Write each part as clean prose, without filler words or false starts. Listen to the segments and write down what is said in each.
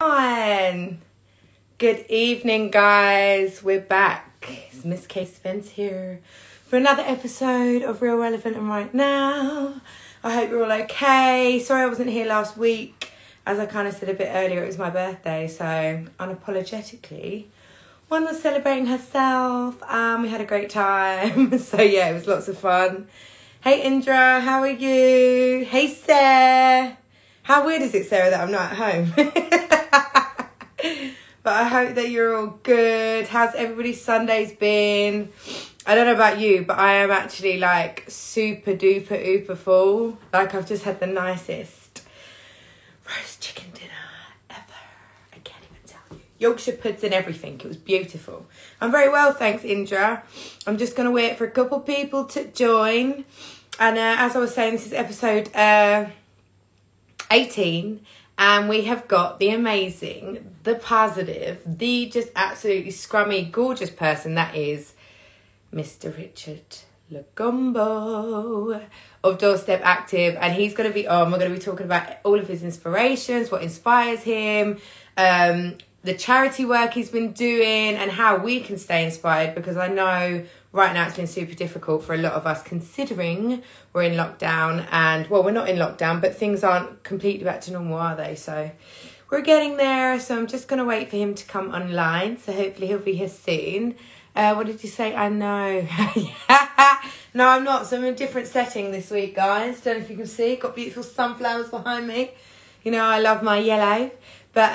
on. Good evening, guys. We're back. It's Miss K Spence here for another episode of Real Relevant and Right Now. I hope you're all okay. Sorry I wasn't here last week. As I kind of said a bit earlier, it was my birthday, so unapologetically, one was celebrating herself. We had a great time. So yeah, it was lots of fun. Hey Indra, how are you? Hey Sarah. How weird is it, Sarah, that I'm not at home? But I hope that you're all good. How's everybody's Sundays been? I don't know about you, but I am actually like super duper ooper full. Like I've just had the nicest roast chicken dinner ever. I can't even tell you. Yorkshire puds and everything. It was beautiful. I'm very well, thanks, Indra. I'm just going to wait for a couple people to join. And as I was saying, this is episode 18. And we have got the amazing, the positive, the just absolutely scrummy, gorgeous person that is Mr. Richard Lukombo of Doorstep Active. And he's going to be on. We're going to be talking about all of his inspirations, what inspires him, the charity work he's been doing and how we can stay inspired, because I know right now it's been super difficult for a lot of us considering we're in lockdown and, well, we're not in lockdown, but things aren't completely back to normal, are they? So we're getting there. So I'm just going to wait for him to come online. So hopefully he'll be here soon. What did you say? I know. No, I'm not. So I'm in a different setting this week, guys. Don't know if you can see. Got beautiful sunflowers behind me. You know, I love my yellow. But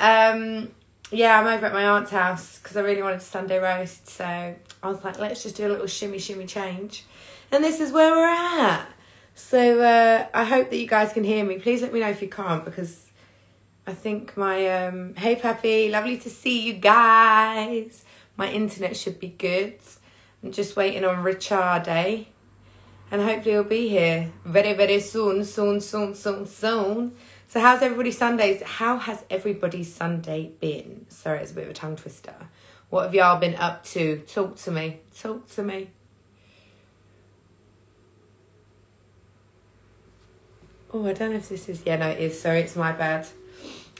yeah, I'm over at my aunt's house because I really wanted a Sunday roast. So I was like, let's just do a little shimmy change. And this is where we're at. So I hope that you guys can hear me. Please let me know if you can't, because I think my... hey, Pappy. Lovely to see you guys. My internet should be good. I'm just waiting on Richarde. And hopefully he'll be here very, very soon. Soon. So how's everybody's Sundays? How has everybody's Sunday been? Sorry, it's a bit of a tongue twister. What have y'all been up to? Talk to me. Talk to me. Oh, I don't know if this is... Yeah, no, it is. Sorry, it's my bad.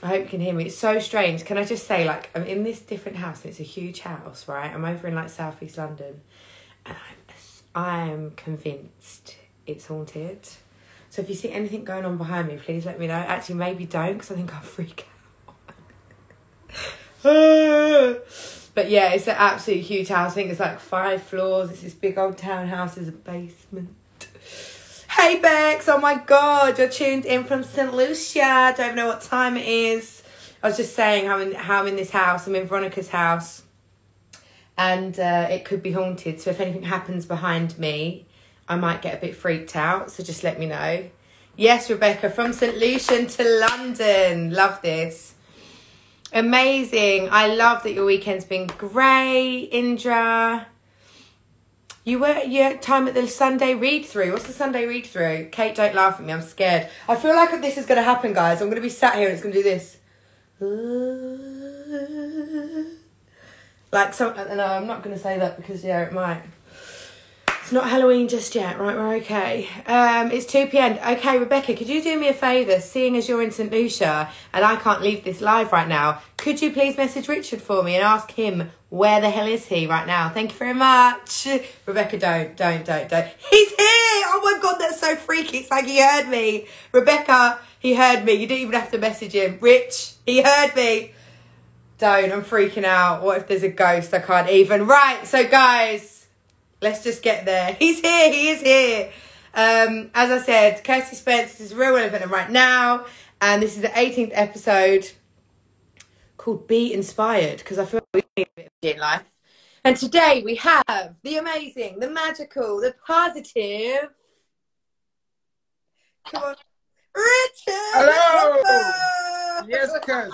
I hope you can hear me. It's so strange. Can I just say, like, I'm in this different house. And it's a huge house, right? I'm over in, like, southeast London. And I'm convinced it's haunted. So if you see anything going on behind me, please let me know. Actually, maybe don't, because I think I'll freak out. But yeah, it's an absolutely huge house. I think it's like 5 floors. It's this big old townhouse. There's a basement. Hey, Bex. Oh, my God. You're tuned in from St. Lucia. I don't even know what time it is. I was just saying how I'm in this house. I'm in Veronica's house. And it could be haunted. So if anything happens behind me, I might get a bit freaked out. So just let me know. Yes, Rebecca, from St. Lucian to London. Love this. Amazing. I love that your weekend's been great, Indra. You were at your time at the Sunday read-through. What's the Sunday read-through? Kate, don't laugh at me. I'm scared. I feel like this is going to happen, guys. I'm going to be sat here and it's going to do this. Like, so, no, I'm not going to say that because, yeah, it might. It's not Halloween just yet. Right, we're okay. It's 2 p.m. Okay, Rebecca, could you do me a favour? Seeing as you're in St. Lucia and I can't leave this live right now, could you please message Richard for me and ask him where the hell is he right now? Thank you very much. Rebecca, don't. He's here! Oh my God, that's so freaky. It's like he heard me. Rebecca, he heard me. You didn't even have to message him. Rich, he heard me. Don't, I'm freaking out. What if there's a ghost? I can't even. Right, so guys... Let's just get there. He's here. He is here. As I said, Kirsty Spence is Real Relevant and Right Now. And this is the 18th episode called Be Inspired, because I feel like we need a bit of in life. And today we have the amazing, the magical, the positive. Come on. Richard! Hello! Yes, Kirsty.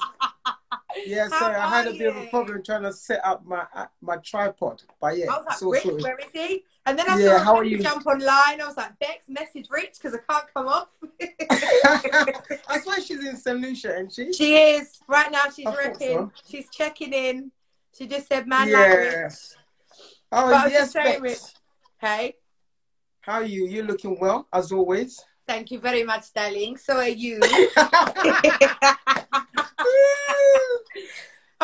Yeah, How sorry, I had a bit of a you? problem trying to set up my tripod. But yeah, I was like, so Rich, sorry. where is he? And then I Yeah, saw how are him you? jump online. I was like, Bex, message Rich because I can't come off. I swear she's in St. Lucia, isn't she? She is. Right now she's I thought ripping. so. She's checking in. She just said, man, Yeah. like Rich. Oh, But I was yes, just saying, Rich. Bex. Hey, How are you? You're looking well, as always. thank you very much, darling. So are you.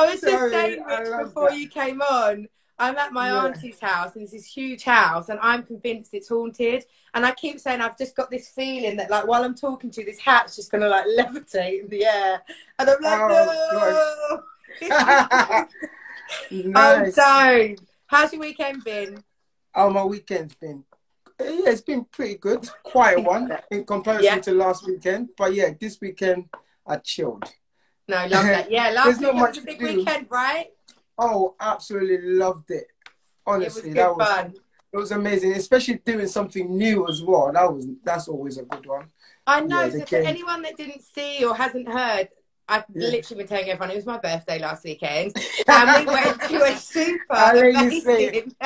I was just Sorry, saying, I Rich, love before that. you came on, I'm at my Yeah. auntie's house, and it's this huge house, and I'm convinced it's haunted. And I keep saying I've just got this feeling that, like, while I'm talking to you, this hat's just gonna like levitate in the air, and I'm like, Oh gosh. no. Oh, Nice. don't. How's your weekend been? Oh, my weekend's been, yeah, it's been pretty good. Quiet one in comparison Yeah. to last weekend. But yeah, this weekend I chilled. No, love that. Yeah, There's last not weekend was much a to big do. weekend, right? Oh, absolutely loved it. It was Honestly, good fun. it was amazing, especially doing something new as well. That's always a good one. I Yeah, know. the So for game. anyone that didn't see or hasn't heard, I've Yeah. literally been telling everyone it was my birthday last weekend, and we went to a super I'll let you say it. amazing.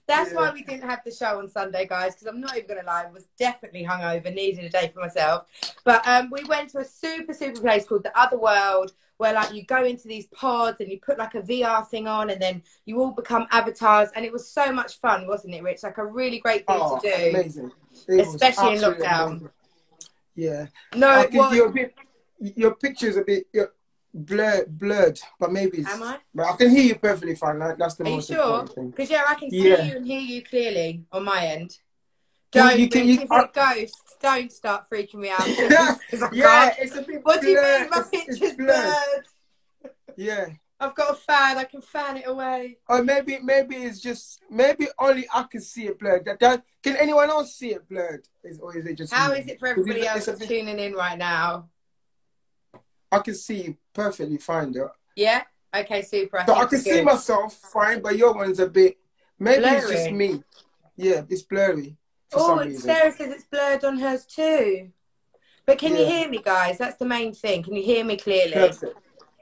That's Yeah. why we didn't have the show on Sunday, guys, because I'm not even going to lie, I was definitely hungover, needed a day for myself. But we went to a super place called the Other World, where like you go into these pods and you put like a VR thing on, and then you all become avatars, and it was so much fun, wasn't it, Rich? Like a really great thing to Oh, do, amazing. It was especially in absolutely lockdown. amazing. Yeah. No, I it think was. your picture's a bit blurred, but maybe Am it's, I? but I can hear you perfectly fine. That's the Are you most sure? important thing. Because yeah, I can see Yeah. you and hear you clearly on my end. Can Don't, you can Rich. you Is it a ghost? Don't start freaking me out, please, because I Yeah, can't. it's a bit What do you mean? blurred. My It's picture's blurred. blurred. Yeah. I've got a fan. I can fan it away. Or maybe it's just maybe only I can see it blurred. Can anyone else see it blurred? Or is it just How me? is it for 'Cause everybody else it's a that's bit, tuning in right now? I can see you perfectly fine though. Yeah? Okay, super. I So I think can we're see good. myself fine, but your one's a bit, maybe it's just Blurry. me. Yeah, it's blurry for Oh, some reason. Sarah says it's blurred on hers too. But can you Yeah, hear me, guys? That's the main thing. Can you hear me clearly? perfect.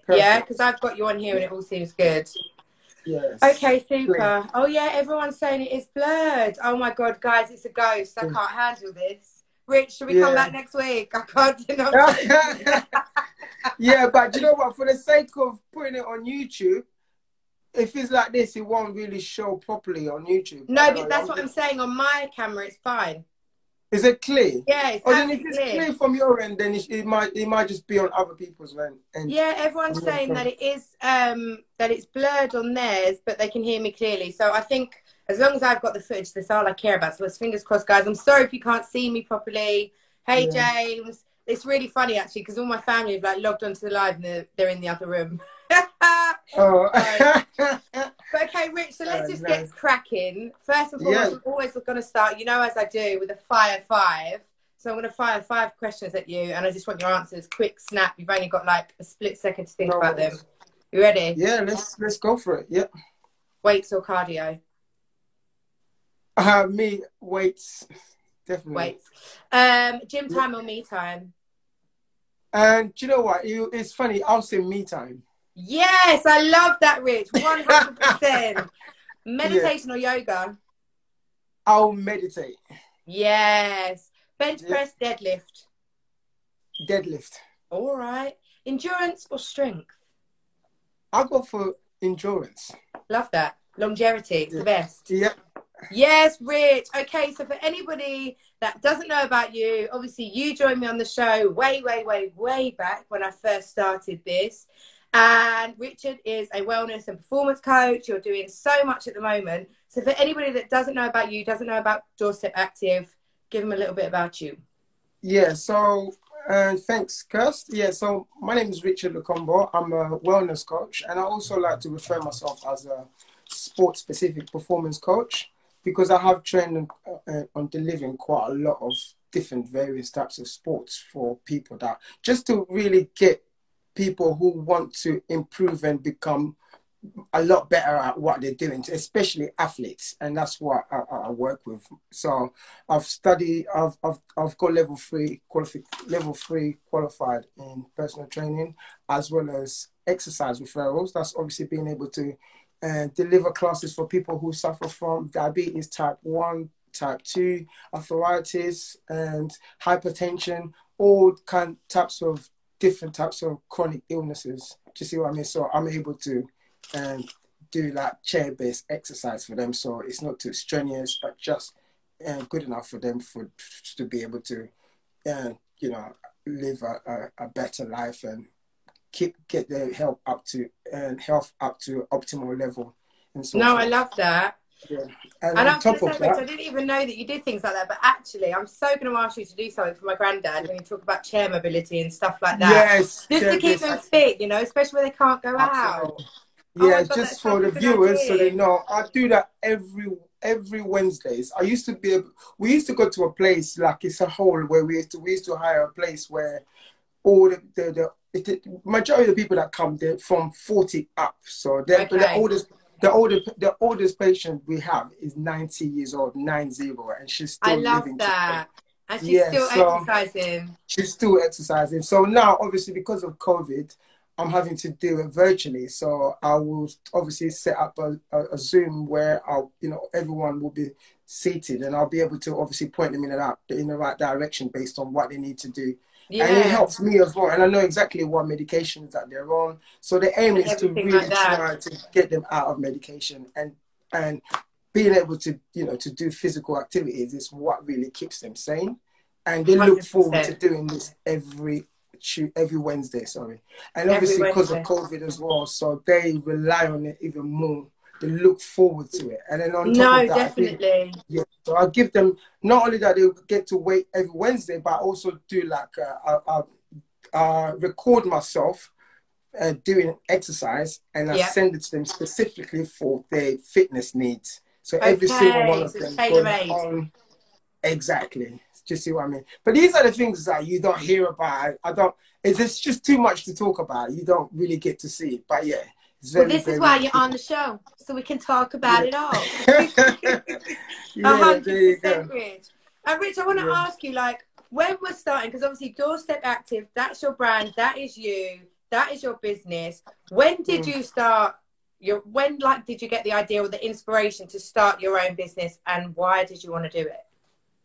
Yeah, because Perfect. I've got you on here and it all seems good. Yes. Okay, Clear. super. Oh yeah, everyone's saying it is blurred. Oh my god, guys, it's a ghost. I Yeah. can't handle this. Rich, should we come Yeah. back next week? I can't do no. Yeah, but you know what? For the sake of putting it on YouTube, if it's like this, it won't really show properly on YouTube. I No, don't but know. that's what I'm saying. On my camera, it's fine. Is it clear? Yeah, it's Or then if absolutely it's clear. clear from your end, then it might just be on other people's end. Yeah, everyone's saying that it is that it's blurred on theirs, but they can hear me clearly. So I think as long as I've got the footage, that's all I care about. So it's fingers crossed, guys. I'm sorry if you can't see me properly. Hey, Yeah. James. It's really funny actually because all my family have like logged onto the live and they're in the other room. Oh. But okay, Rich, so let's just Nice. get cracking. First and Yeah. foremost, I'm always going to start, you know, as I do, with a fire five. So I'm going to fire 5 questions at you, and I just want your answers. Quick snap. You've only got like a split second to think No about them. worries. You ready? Yeah, let's go for it. Yeah. Weights or cardio? Me weights, definitely. Weights. Gym time or me time? And do you know what? It's funny. I'll say me time. Yes, I love that, Rich. 100%. Meditation or yoga? I'll meditate. Yes. Bench press, deadlift? Deadlift. All right. Endurance or strength? I'll go for endurance. Love that. Longevity, it's the best. Yeah. Yes, Rich. Okay, so for anybody that doesn't know about you, obviously you joined me on the show way back when I first started this. And Richard is a wellness and performance coach. You're doing so much at the moment. So for anybody that doesn't know about you, doesn't know about Doorstep Active, give them a little bit about you. Yeah, so thanks, Kirst. Yeah, so my name is Richard Lukombo. I'm a wellness coach, and I also like to refer myself as a sport-specific performance coach because I have trained on delivering quite a lot of different various types of sports for people that just to really get people who want to improve and become a lot better at what they're doing, especially athletes, and that's what I work with. So I've got level 3 qualified in personal training as well as exercise referrals. That's obviously being able to deliver classes for people who suffer from diabetes type 1, type 2, arthritis, and hypertension, all different types of chronic illnesses. Do you see what I mean? So I'm able to do like chair-based exercise for them, so it's not too strenuous, but just good enough for them to be able to, live a better life and get their health up to optimal level and so No, I forth. love that. Yeah. And And I on was going top to say, of Rich, that, I didn't even know that you did things like that. But actually, I'm so going to ask you to do something for my granddad when you talk about chair mobility and stuff like that. yes, Just to keep this them fit, you know, especially when they can't go out. absolutely. Oh my Yeah, God, that's just for such a the good viewers, so they idea. know, I do that every Wednesdays. We used to go to a place like it's a hall where we used to hire a place where all the majority of the people that come, they're from 40 up. So but Okay. the oldest patient we have is 90 years old, 90, and she's I still love living today. that. And she's Yeah, still so exercising. she's still exercising. So now, obviously, because of COVID, I'm having to do it virtually. So I will obviously set up a Zoom where everyone will be seated, and I'll be able to obviously point them in the right direction based on what they need to do. And it Yeah. helps me as well. And I know exactly what medications that they're on. So the aim And is to everything like really that. try to get them out of medication, and being able to, to do physical activities is what really keeps them sane. And they look forward to 100%. doing this every Wednesday, sorry. And Every obviously because of Wednesday. COVID as well, so they rely on it even more. They look forward to it. And then on top of No, that, definitely. so I give them, not only that they'll get to wait every Wednesday, but I also do like record myself doing exercise, and I Yeah. send it to them specifically for their fitness needs. So every single one Okay. of So it's them goes tailor-made. on. Exactly. Do you see what I mean? But these are the things that you don't hear about. I don't. It's just too much to talk about. You don't really get to see it. But yeah, it's Well, very, this is very. why you're on the show, so we can talk about Yeah. it all. Yeah. There you 100%, go. Rich. And Rich, I want to Yeah. ask you, like, when we're starting, because obviously Doorstep Active, that's your brand, that is you, that is your business. When did you start did you get the idea or the inspiration to start your own business, and why did you want to do it?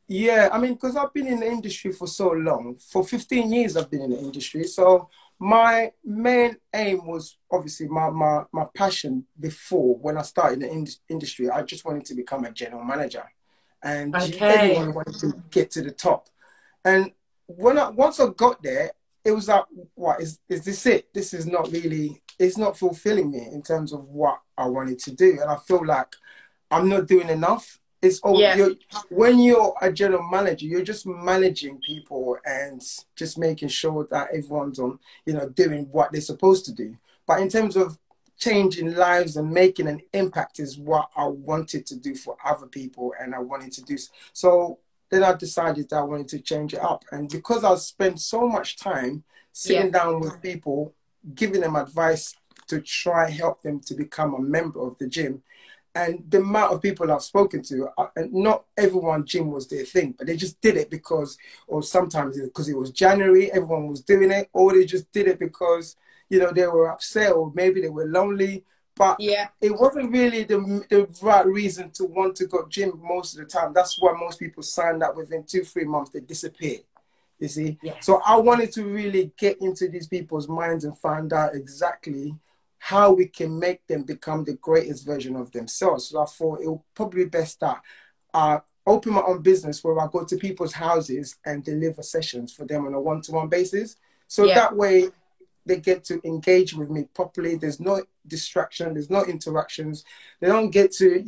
Yeah, I mean, because I've been in the industry for so long. For 15 years, I've been in the industry. So my main aim was obviously my passion before when I started in the industry. I just wanted to become a general manager. And Okay. everyone wanted to get to the top. And once I got there, it was like, what is this it? This is not really, it's not fulfilling me in terms of what I wanted to do. And I feel like I'm not doing enough. Yeah. When you're a general manager, you're just managing people and just making sure that everyone's on, doing what they're supposed to do. But in terms of changing lives and making an impact is what I wanted to do for other people, and I wanted to do. So then I decided that I wanted to change it up. And because I spent so much time Yeah. sitting down with people, giving them advice to try help them to become a member of the gym, and the amount of people I've spoken to, and not everyone gym was their thing, but they just did it because, or sometimes because it was January, everyone was doing it, or they just did it because, they were upset, or maybe they were lonely, but Yeah. it wasn't really the right reason to want to go gym most of the time. That's why most people signed up within 2-3 months, they disappeared. You see? Yes. So I wanted to really get into these people's minds and find out exactly how we can make them become the greatest version of themselves. So I thought it would probably be best that I open my own business where I go to people's houses and deliver sessions for them on a one-to-one basis. So Yeah. that way they get to engage with me properly. There's no distraction. There's no interactions. They don't get to,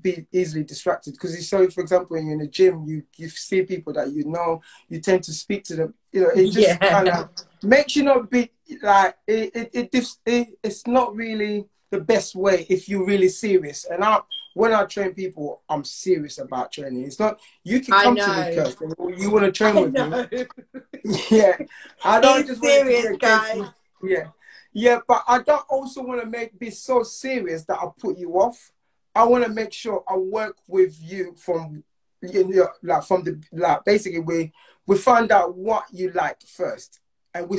be easily distracted. Because so, for example, when you're in a gym, you see people that you tend to speak to them. It just kind of makes you not be like, it's not really the best way if you're really serious. And when I train people, I'm serious about training. It's not, you can come to me, Kirsten, you want to train with me. Yeah, I don't just want it to be serious, a case guys. of, yeah, but I don't also want to be so serious that I put you off. I want to make sure I work with you from, basically we find out what you like first, and we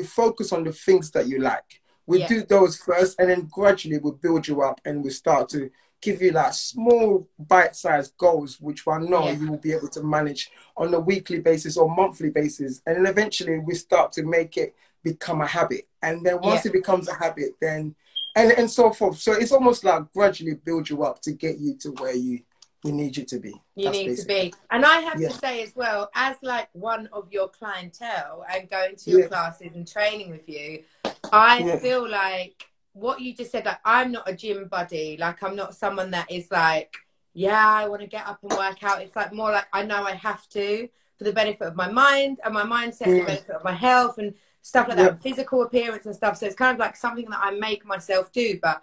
focus on the things that you like. We do those first, and then gradually we'll build you up, and we start to give you like small bite-sized goals, which I know you will be able to manage on a weekly basis or monthly basis. And then eventually we start to make it become a habit. And then once it becomes a habit, then, and so forth. So it's almost like gradually build you up to get you to where we need you to be. You need to be. And I have to say as well, as like one of your clientele and going to your classes and training with you, I Yeah. feel like what you just said, like, I'm not a gym buddy. Like, I'm not someone that is like, yeah, I want to get up and work out. It's like more like I know I have to for the benefit of my mind and my mindset and the Mm. benefit of my health and stuff like that, Yep. and physical appearance and stuff. So it's kind of like something that I make myself do. But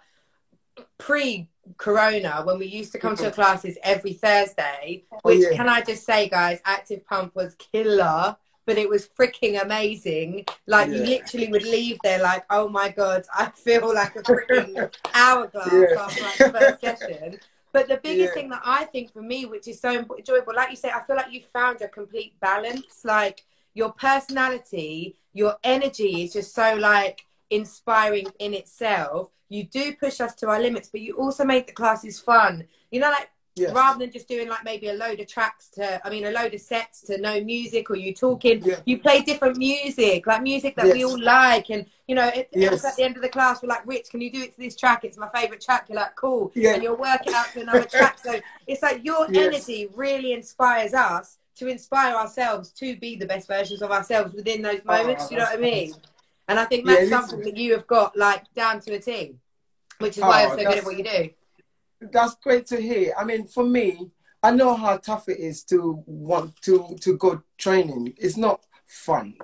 pre-corona, when we used to come to Mm. your classes every Thursday, Oh which, yeah. can I just say, guys, Active Pump was killer, but it was freaking amazing. Like, you Yeah. literally would leave there like, oh my god, I feel like a freaking hourglass after like the Yeah. first session. But the biggest Yeah. thing that I think for me, which is so enjoyable, like you say, I feel like you found your complete balance. Like, your personality, your energy is just so like inspiring in itself. You do push us to our limits, but you also make the classes fun. You know, like, Yes. rather than just doing like maybe a load of tracks to, I mean, a load of sets to no music, or you talking, Yeah. you play different music, like music that we Yes. all like. And, you know, it's at Yes. the end of the class, we're like, Rich, can you do it to this track? It's my favorite track. You're like, cool. Yeah. And you'll work it out to another track. So it's like your Yes. energy really inspires us to inspire ourselves to be the best versions of ourselves within those moments. Oh, Do you know what I mean? that's And I think yeah. that's something Listen. that you have got like down to a T, which is why you're Oh, so good at what you do. that's great to hear. I mean, for me, I know how tough it is to want to go training. It's not fun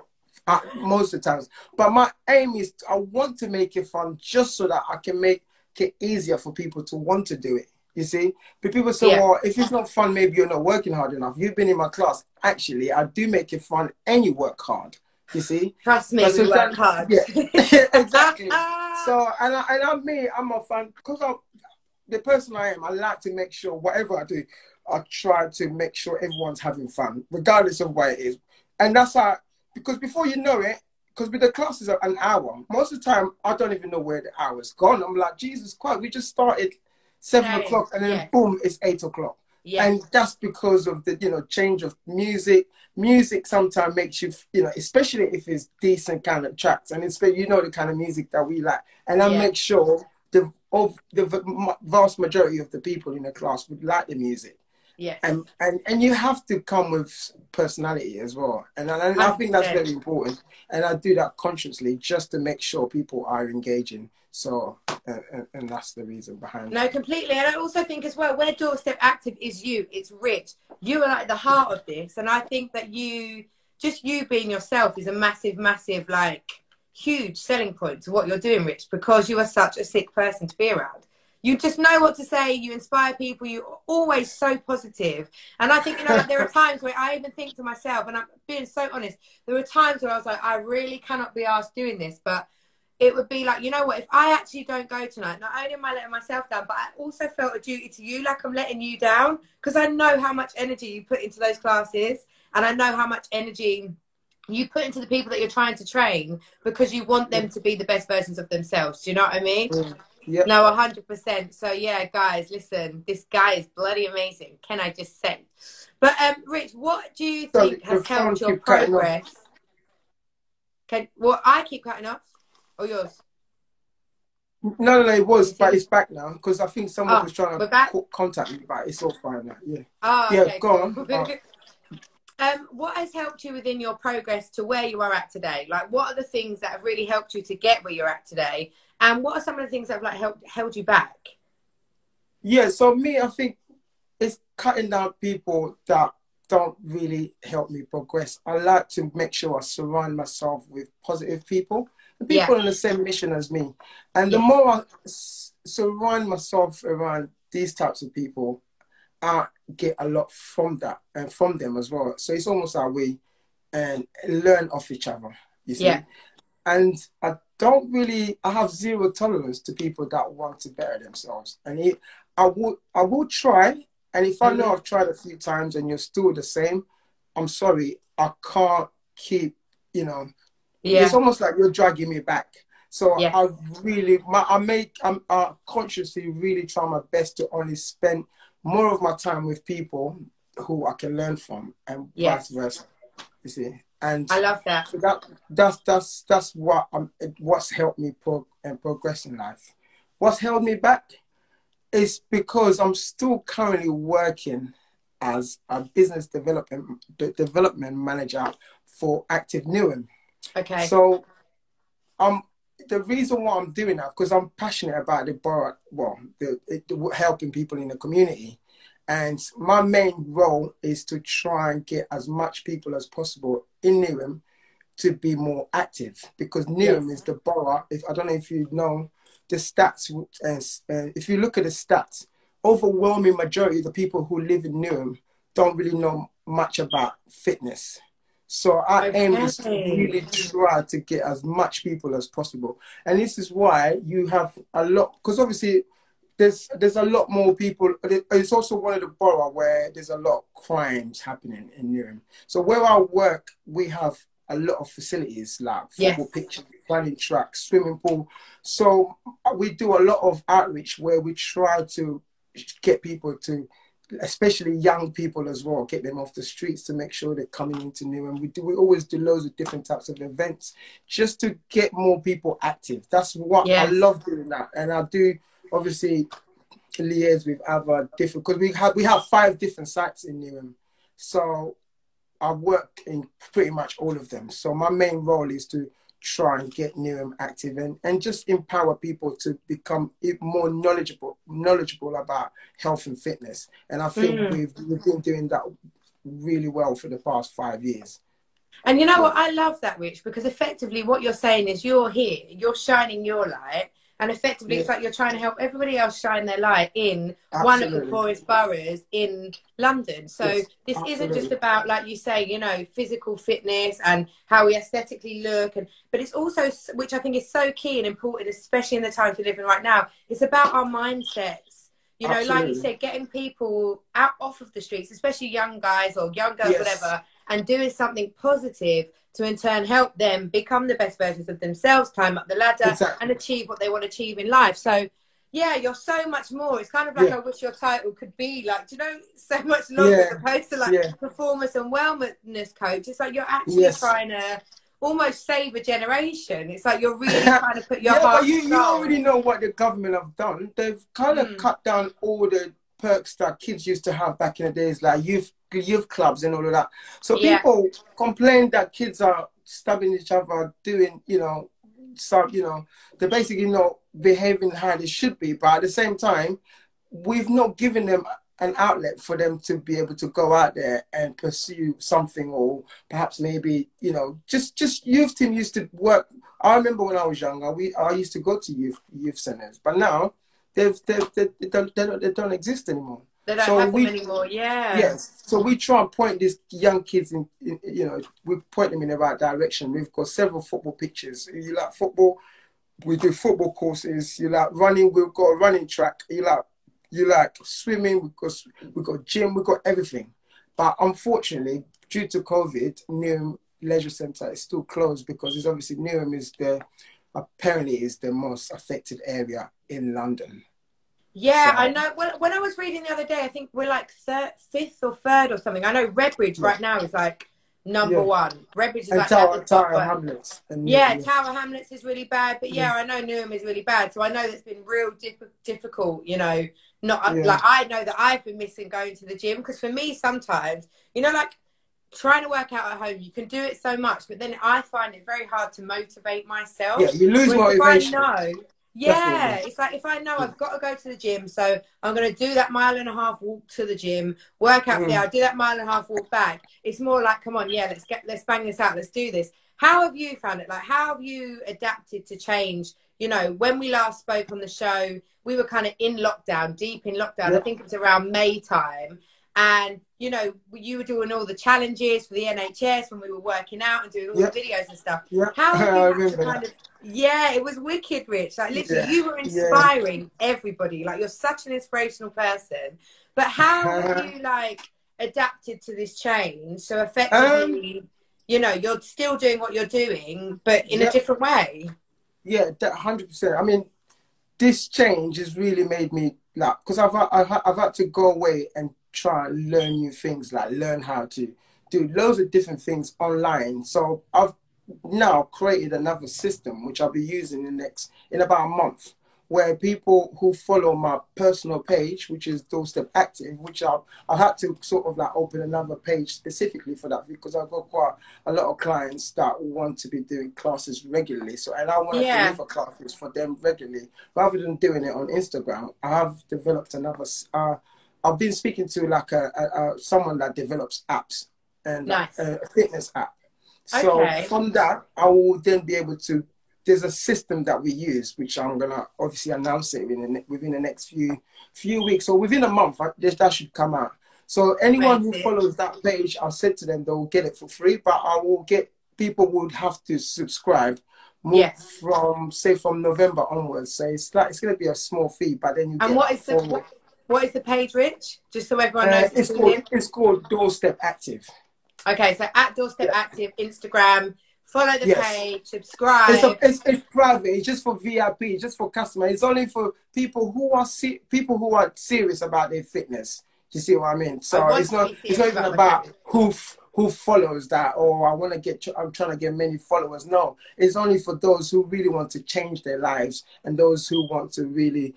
most of the times. But my aim is I want to make it fun just so that I can make it easier for people to want to do it. You see? But people say, Yeah. well, if it's not fun, maybe you're not working hard enough. You've been in my class. Actually, I do make it fun and you work hard. You see? Trust me, But we so work that, hard. yeah, exactly. So, I'm a fan because I'm the person I am. I like to make sure whatever I do, I try to make sure everyone's having fun, regardless of what it is. And that's how, because before you know it, because with the classes are an hour, most of the time I don't even know where the hour's gone. I'm like, Jesus Christ, we just started 7 o'clock and then Yes. boom, it's 8 o'clock. Yeah. And that's because of the, change of music. Music sometimes makes you, especially if it's decent kind of tracks, and it's, the kind of music that we like. And I Yeah. make sure the vast majority of the people in the class would like the music. Yes. And you have to come with personality as well. And I think that's 100%. very important. And I do that consciously just to make sure people are engaging. So, and that's the reason behind it. No, completely. And I also think as well, where Doorstep Active is you, it's Rich. You are like the heart of this. And I think that you being yourself is a massive, massive, like, huge selling point to what you're doing, Rich, because you are such a sick person to be around. You just know what to say. You inspire people. You're always so positive. And I think, like, there are times where I even think to myself, and I'm being so honest, there were times where I was like, I really cannot be asked doing this, but it would be like, you know what, if I actually don't go tonight, not only am I letting myself down, but I also felt a duty to you, like I'm letting you down, because I know how much energy you put into those classes, and I know how much energy you put into the people that you're trying to train, because you want them to be the best versions of themselves. Do you know what I mean? Yep. No, 100%. So yeah, guys, listen, this guy is bloody amazing. Can I just say? But Rich, what do you think has helped your progress? Well, I keep cutting off. Or yours? No, it was, but it's back now because I think someone was trying to contact me, but it's all fine now. Yeah. Oh, yeah, okay, go cool. on. What has helped you within your progress to where you are at today? Like, what are the things that have really helped you to get where you're at today? And what are some of the things that have like held you back? Yeah, so me, I think it's cutting down people that don't really help me progress. I like to make sure I surround myself with positive people. People on the same mission as me. And the more I surround myself around these types of people, I get a lot from that and from them as well. So it's almost like we learn off each other, you see. And I have zero tolerance to people that want to better themselves. And I will try. And if I know I've tried a few times and you're still the same, I'm sorry, I can't keep, it's almost like you're dragging me back. So I consciously really try my best to only spend more of my time with people who I can learn from, and vice versa. You see, and I love that. So that's what's helped me progress in life. What's held me back is because I'm still currently working as a business development manager for Active Newham. Okay. So the reason why I'm doing that, because I'm passionate about the borough, helping people in the community. And my main role is to try and get as much people as possible in Newham to be more active, because Newham is the borough. If I don't know if you know the stats, if you look at the stats, overwhelming majority of the people who live in Newham don't really know much about fitness. So our aim is to really try to get as much people as possible. And this is why you have a lot, because obviously there's a lot more people. It's also one of the borough where there's a lot of crimes happening in Newham. So where I work, we have a lot of facilities like football pitches, running tracks, swimming pool. So we do a lot of outreach where we try to get people to, especially young people as well, get them off the streets to make sure they're coming into Newham. We always do loads of different types of events just to get more people active. That's what I love doing that. And I do obviously liaise with other different, because we have 5 different sites in Newham. So I work in pretty much all of them. So my main role is to try and get Newham active and just empower people to become more knowledgeable about health and fitness. And I think we've been doing that really well for the past 5 years. And you know what? I love that, Rich, because effectively what you're saying is you're here, you're shining your light, and effectively it's like you're trying to help everybody else shine their light in one of the poorest boroughs in London. So this isn't just about, like you say, you know, physical fitness and how we aesthetically look, but it's also, which I think is so key and important, especially in the times we live in right now, it's about our mindsets. You know, like you said, getting people out off of the streets, especially young guys or young girls, whatever, and doing something positive to in turn help them become the best versions of themselves, climb up the ladder and achieve what they want to achieve in life. So yeah, you're so much more. It's kind of like I wish your title could be like, do you know, so much longer as opposed to like performance and wellness coach. It's like you're actually trying to almost save a generation. It's like you're really trying to put your heart. But you already know what the government have done. They've kind of cut down all the perks that kids used to have back in the days, like youth clubs and all of that. So people complain that kids are stabbing each other, doing, you know, they're basically not behaving how they should be. But at the same time, we've not given them an outlet for them to be able to go out there and pursue something, or perhaps maybe, you know, just youth team used to work. I remember when I was younger, I used to go to youth centers, but now they don't exist anymore. They don't have them anymore. Yes. So we try and point these young kids in, you know, we point them in the right direction. We've got several football pitches. You like football, we do football courses. You like running, we've got a running track. You like swimming, we've got gym, we've got everything. But unfortunately, due to COVID, Newham Leisure Centre is still closed, because it's obviously Newham apparently is the most affected area in London. Yeah, so I know. When I was reading the other day, I think we're like 5th or 3rd or something. I know Redbridge right now is like number 1. Redbridge is like Tower Hamlets. Tower Hamlets is really bad. But I know Newham is really bad. So I know that's been real difficult, you know. Like, I know that I've been missing going to the gym, because for me sometimes, you know, like trying to work out at home, you can do it so much, but then I find it very hard to motivate myself. Yeah, you lose motivation. It's like if I know I've got to go to the gym, so I'm going to do that 1.5 mile walk to the gym, work out there, I'll do that 1.5 mile walk back. It's more like, come on, let's bang this out, let's do this. How have you found it? Like, how have you adapted to change? You know, when we last spoke on the show, we were kind of in lockdown, deep in lockdown. I think it was around May time. And, you know, you were doing all the challenges for the NHS when we were working out and doing all the videos and stuff. How have you had to kind of... Yeah, it was wicked, Rich. Like, literally, you were inspiring everybody. Like, you're such an inspirational person. But how have you, like, adapted to this change? So effectively, you know, you're still doing what you're doing, but in a different way. Yeah, that 100%. I mean, this change has really made me, like, because I've had to go away and try and learn new things, like learn how to do loads of different things online. So I've now created another system which I'll be using in about a month, where people who follow my personal page, which is Doorstep Active, which I had to sort of like open another page specifically for that, because I've got quite a lot of clients that want to be doing classes regularly. So, and I want to deliver classes for them regularly rather than doing it on Instagram. I have developed another. I've been speaking to like someone that develops apps and a fitness app. So from that, I will then be able to. There's a system that we use, which I'm gonna obviously announce it within the next few weeks, or within a month. That should come out. So anyone who follows that page, I've said to them they'll get it for free, but I will get people would have to subscribe. From November onwards. So it's gonna be a small fee, but then you get. And what is the page, Rich? Just so everyone knows. It's called Doorstep Active. Okay, so at Doorstep Active, Instagram. Follow the page, subscribe. It's private. It's just for VIP, just for customers. It's only for people who are serious about their fitness. Do you see what I mean? So it's not even about who follows that, or I'm trying to get many followers. No, it's only for those who really want to change their lives and those who want to really,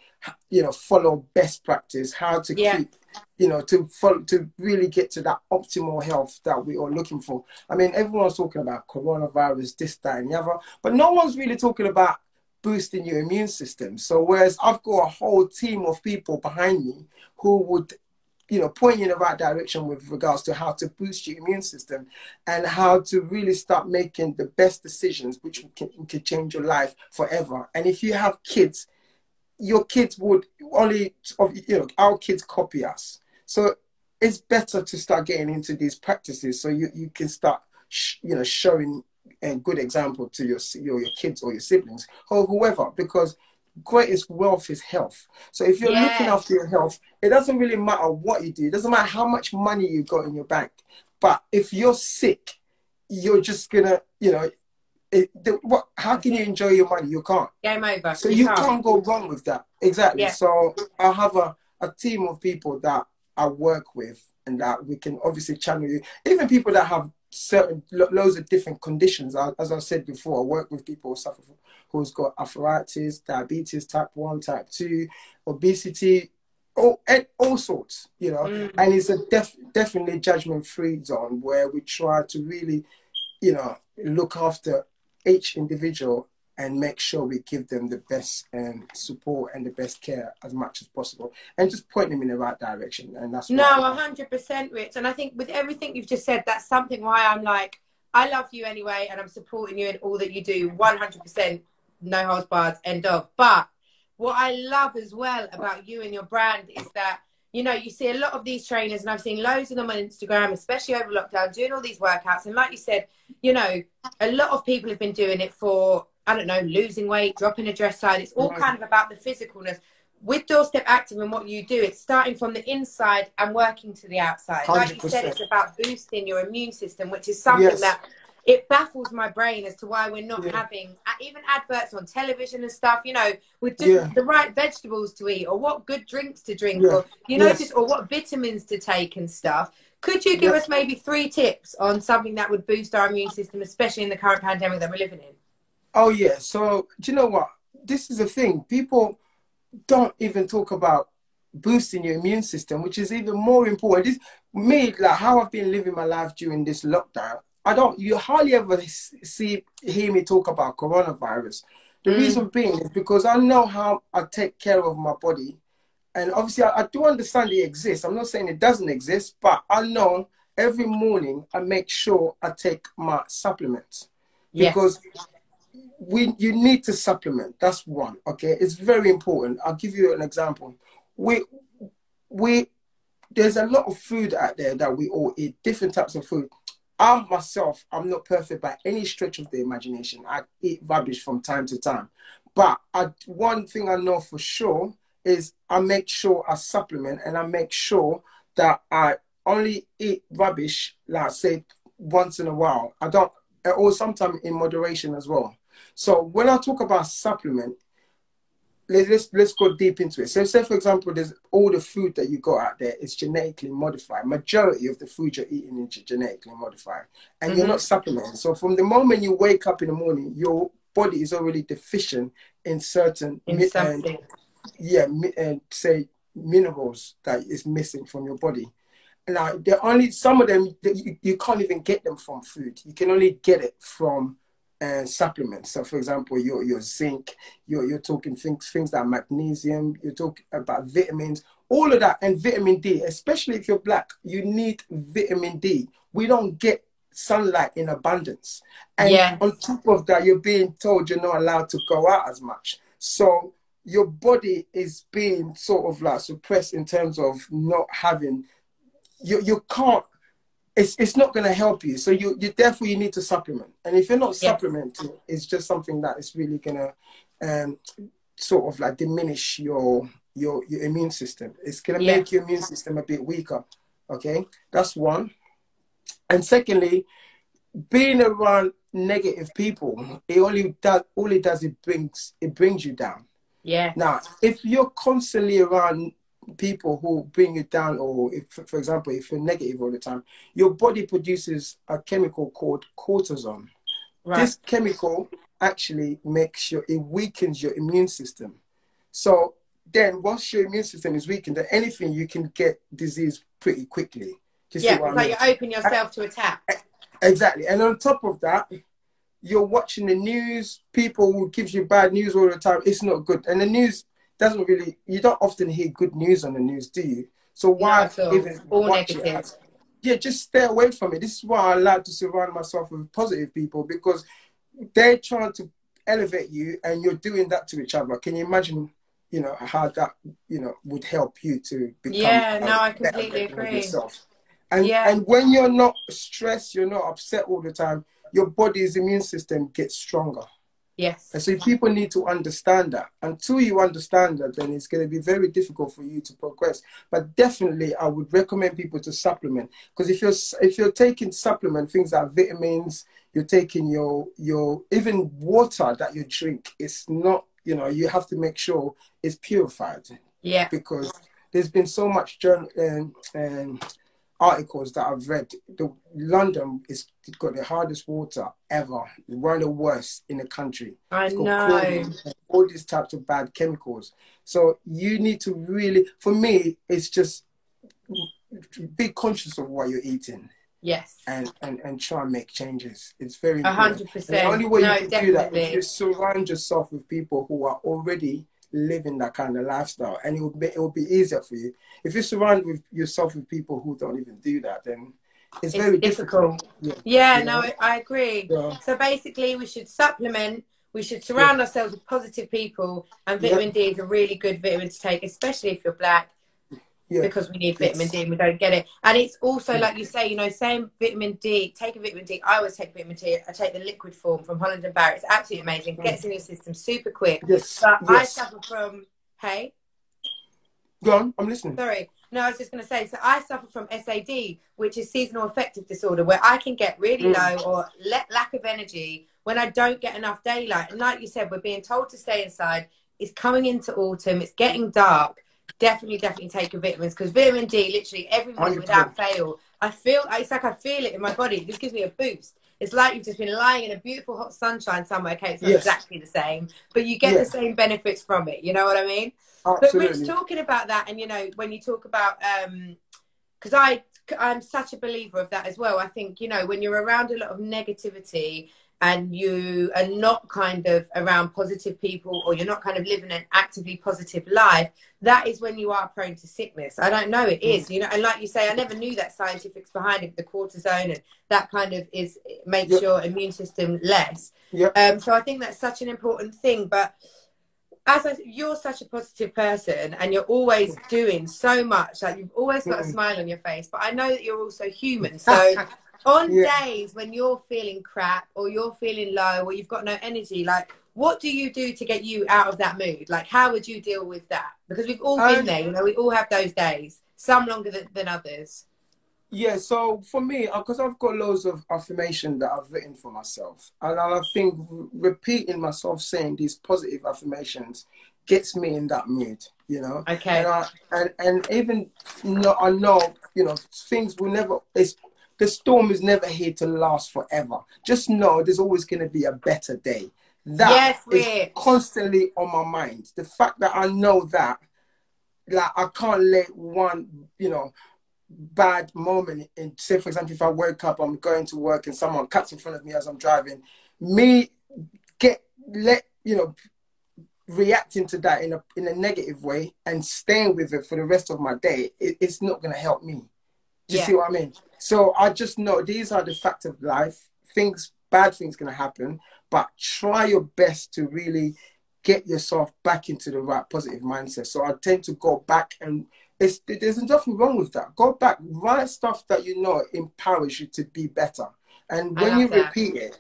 follow best practice, how to keep. To really get to that optimal health that we are looking for. I mean, everyone's talking about coronavirus, this, that, and the other, but no one's really talking about boosting your immune system. So whereas I've got a whole team of people behind me who would, point you in the right direction with regards to how to boost your immune system and how to really start making the best decisions, which can change your life forever. And if you have kids, your kids would our kids copy us. So it's better to start getting into these practices so you can start, showing a good example to your kids or your siblings or whoever, because greatest wealth is health. So if you're looking after your health, it doesn't really matter what you do. It doesn't matter how much money you got in your bank. But if you're sick, you're just gonna, how can you enjoy your money? You can't. Game over. So you can't go wrong with that. Exactly. Yeah. So I have a team of people that I work with and that we can obviously channel you. Even people that have loads of different conditions. As I said before, I work with people who suffer who's got arthritis, diabetes, type 1, type 2, obesity, all sorts, And it's a definitely judgment-free zone where we try to really, look after each individual and make sure we give them the best support and the best care as much as possible, and just point them in the right direction. And that's 100%, Rich. And I think with everything you've just said, that's something why I'm like, I love you anyway, and I'm supporting you in all that you do, 100%, no holds barred, end of. But what I love as well about you and your brand is that, you see a lot of these trainers, and I've seen loads of them on Instagram, especially over lockdown, doing all these workouts. And like you said, a lot of people have been doing it for, I don't know, losing weight, dropping a dress size. It's all kind of about the physicalness. With Doorstep Active and what you do, it's starting from the inside and working to the outside. 100%. Like you said, it's about boosting your immune system, which is something that it baffles my brain as to why we're not having even adverts on television and stuff, with just the right vegetables to eat, or what good drinks to drink, or, or what vitamins to take and stuff. Could you give us maybe 3 tips on something that would boost our immune system, especially in the current pandemic that we're living in? Oh, yeah. So, do you know what? This is the thing. People don't even talk about boosting your immune system, which is even more important. Like how I've been living my life during this lockdown, you hardly ever hear me talk about coronavirus. The reason being is because I know how I take care of my body. And obviously I do understand it exists. I'm not saying it doesn't exist, but I know every morning I make sure I take my supplements. Because you need to supplement. That's one, okay? It's very important. I'll give you an example. There's a lot of food out there that we all eat, different types of food. I'm not perfect by any stretch of the imagination. I eat rubbish from time to time. But one thing I know for sure is I make sure I supplement, and I make sure that I only eat rubbish, like say once in a while. Or sometimes in moderation as well. So when I talk about supplement, let's go deep into it. So say, for example, there's all the food that you got out there is genetically modified. Majority of the food you're eating is genetically modified. And you're not supplementing. So from the moment you wake up in the morning, your body is already deficient in certain In something. and say minerals that is missing from your body. Now, some of them you can't even get them from food. You can only get it from supplements. So, for example, your zinc, you're talking things like magnesium. You're talking about vitamins, all of that, and vitamin D. Especially if you're black, you need vitamin D. We don't get sunlight in abundance, and on top of that, you're being told you're not allowed to go out as much. So your body is being sort of like suppressed in terms of not having. You can't. It's not going to help you. So you therefore you need to supplement. And if you're not supplementing, it's just something that is really going to sort of like diminish your immune system. It's going to make your immune system a bit weaker. Okay, that's one. And secondly, being around negative people, all it does it brings you down. Yeah. Now, if you're constantly around people who bring you down, or if, for example, if you're negative all the time, your body produces a chemical called cortisol. Right. This chemical actually it weakens your immune system. So then once your immune system is weakened, then anything you can get disease pretty quickly. It's like you open yourself to attack. Exactly. And on top of that, you're watching the news, people who gives you bad news all the time. It's not good. And the news doesn't really, you don't often hear good news on the news, do you? So why even all watch negative? Yeah, just stay away from it. This is why I like to surround myself with positive people, because they're trying to elevate you and you're doing that to each other. Can you imagine, how that, would help you to become I completely agree. Yourself. And when you're not stressed, you're not upset all the time, your body's immune system gets stronger. Yes. And so people need to understand that. Until you understand that, then it's going to be very difficult for you to progress. But definitely, I would recommend people to supplement, because if you're taking supplement, things like vitamins, you're taking your even water that you drink, it's not, you have to make sure it's purified. Yeah. Because there's been so much articles that I've read. London is got the hardest water ever, one of the worst in the country. I know. All these types of bad chemicals. So you need to really, for me, it's just be conscious of what you're eating. Yes. And try and make changes. It's very important. 100%. The only way you can do that is you surround yourself with people who are already living that kind of lifestyle, and it will be easier for you. If you surround yourself with people who don't even do that, then it's very difficult. I agree. Yeah. So basically, we should supplement. We should surround ourselves with positive people, and vitamin D is a really good vitamin to take, especially if you're black. Because we need vitamin D and we don't get it. And it's also, like you say, same vitamin D, taking vitamin D. I always take vitamin D. I take the liquid form from Holland & Barrett. It's absolutely amazing. Gets in your system super quick. But I suffer from, Go on, I'm listening. Sorry. No, I was just going to say, so I suffer from SAD, which is seasonal affective disorder, where I can get really low or lack of energy when I don't get enough daylight. And like you said, we're being told to stay inside. It's coming into autumn. It's getting dark. Definitely take your vitamins, because vitamin D, literally every morning without fail, it's like I feel it in my body. It just gives me a boost. It's like you've just been lying in a beautiful hot sunshine somewhere. Okay, it's not exactly the same, but you get the same benefits from it. You know what I mean? Absolutely. But Rich, talking about that, and when you talk about, because I'm such a believer of that as well. I think, when you're around a lot of negativity and you are not kind of around positive people, or you're not kind of living an actively positive life, that is when you are prone to sickness. I don't know, it is, and like you say, I never knew that scientifics behind it, the cortisone, and that kind of makes your immune system less. So I think that's such an important thing. But you're such a positive person, and you're always doing so much, like you've always got a smile on your face, but I know that you're also human. So on days when you're feeling crap, or you're feeling low, or you've got no energy, like, what do you do to get you out of that mood? Like, how would you deal with that? Because we've all been there, we all have those days, some longer than others. Yeah, so for me, because I've got loads of affirmation that I've written for myself, and I think repeating myself saying these positive affirmations gets me in that mood, Okay. And even though I know, things will never. The storm is never here to last forever. Just know there's always going to be a better day. That Yes, is Rich. constantly on my mind. The fact that I know that, like, I can't let one, bad moment in, say, for example, if I wake up, I'm going to work and someone cuts in front of me as I'm driving, me reacting to that in a negative way and staying with it for the rest of my day, it's not going to help me. Do you see what I mean? So I just know these are the facts of life. Bad things going to happen, but try your best to really get yourself back into the right positive mindset. So I tend to go back, and there's nothing wrong with that. Go back, write stuff that you know empowers you to be better. And when you repeat it,